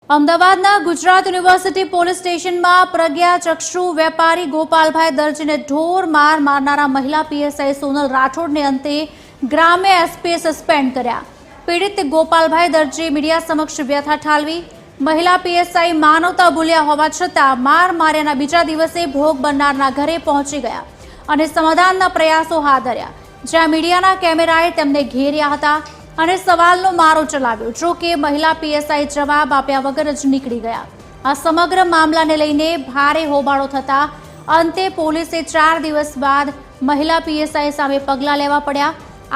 અમદાવાદના Gujarat university police સ્ટેશનમાં પ્રજ્ઞાચક્ષુ વેપારી ગોપાલભાઈ દરજીને ઢોર માર મારનારા મહિલા પીએસઆઈ સોનલ રાઠોડને અંતે ગ્રામ્ય એસપીએ સસ્પેન્ડ કર્યા। પીડિત ગોપાલભાઈ દરજી મીડિયા સમક્ષ વ્યથા ઠાલવી। મહિલા પીએસઆઈ માનવતા ભૂલ્યા હોવા છતાં માર માર્યાના બીજા દિવસે ભોગ બનનારના ઘરે પહોંચી ગયા અને સમાધાનના પ્રયાસો હાથ ધર્યા, જ્યાં મીડિયાના કેમેરાએ તેમને ઘેર્યા હતા અને સવાલનો મારો ચલાવ્યો। જો કે મહિલા પીએસઆઈ જવાબ આપ્યા વગર જ નીકળી ગયા। આ સમગ્ર મામલાને લઈને ભારે હોબાળો થતા અંતે પોલીસે 4 દિવસ બાદ મહિલા પીએસઆઈ સામે પગલાં લેવા પડ્યા।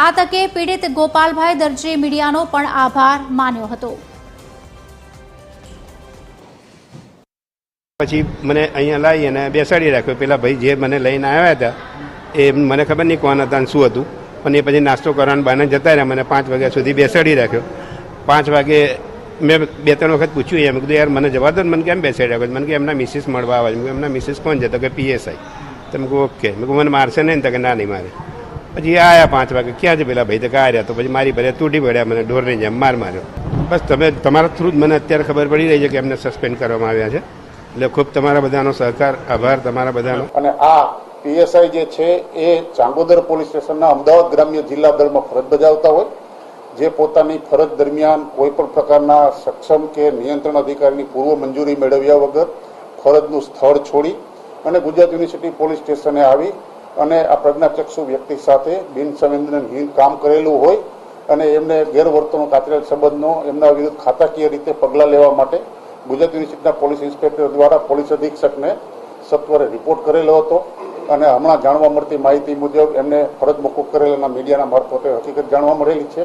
આ તકે પીડિત ગોપાલભાઈ દરજીએ મીડિયાનો પણ આભાર માન્યો હતો। પછી મને અહીંયા લાવી અને બેસાડી રાખ્યો। પેલા ભાઈ જે મને લઈને આવ્યા હતા એ મને ખબર નહીં કોણ હતા શું હતું, પણ એ પછી નાસ્તો કરવાનું બહાને જતા રહ્યા। મને 5 વાગ્યા સુધી બેસાડી રાખ્યો। 5 વાગે મેં 2-3 વખત પૂછ્યું, એમ કીધું યાર મને જવા દો, મને કેમ બેસાડી રાખ્યો? મને કે એમના મિસિસ મળવા આવે છે। એમના મિસિસ કોણ છે? તો કે પીએસઆઈ। તો મેં કહું ઓકે। મેં કહું મને મારશે નહીં? તો કે ના નહીં મારે। પછી આવ્યા 5 વાગે, ક્યાં છે પેલા ભાઈ? તો કે આવ્યા। તો પછી મારી ભરે તૂટી પડ્યા, મને ઢોરની જેમ માર માર્યો। બસ તમે તમારા થ્રુ જ મને અત્યારે ખબર પડી રહી છે કે એમને સસ્પેન્ડ કરવામાં આવ્યા છે। એટલે ખૂબ તમારા બધાનો સહકાર, આભાર તમારા બધાનો। અને આ પીએસઆઈ જે છે એ ચાંગોદર પોલીસ સ્ટેશનના અમદાવાદ ગ્રામ્ય જિલ્લા દળમાં ફરજ બજાવતા હોય, જે પોતાની ફરજ દરમિયાન કોઈ પણ પ્રકારના સક્ષમ કે નિયંત્રણ અધિકારીની પૂર્વ મંજૂરી મેળવ્યા વગર ફરજનું સ્થળ છોડી અને ગુજરાત યુનિવર્સિટી પોલીસ સ્ટેશને આવી અને આ પ્રજ્ઞાચક્ષુ વ્યક્તિ સાથે બિનસંવેદનશીલ કામ કરેલું હોય અને એમને ગેરવર્તણૂક આચરેલ સંબંધનો એમના વિરુદ્ધ ખાતાકીય રીતે પગલાં લેવા માટે ગુજરાત યુનિવર્સિટીના પોલીસ ઇન્સ્પેક્ટર દ્વારા પોલીસ અધિક્ષકને સત્વરે રિપોર્ટ કરેલો હતો અને હમણાં જાણવા મળતી માહિતી મુજબ એમને ફરજ મોકૂફ કરેલાના મીડિયાના મારફતે હકીકત જાણવા મળેલી છે।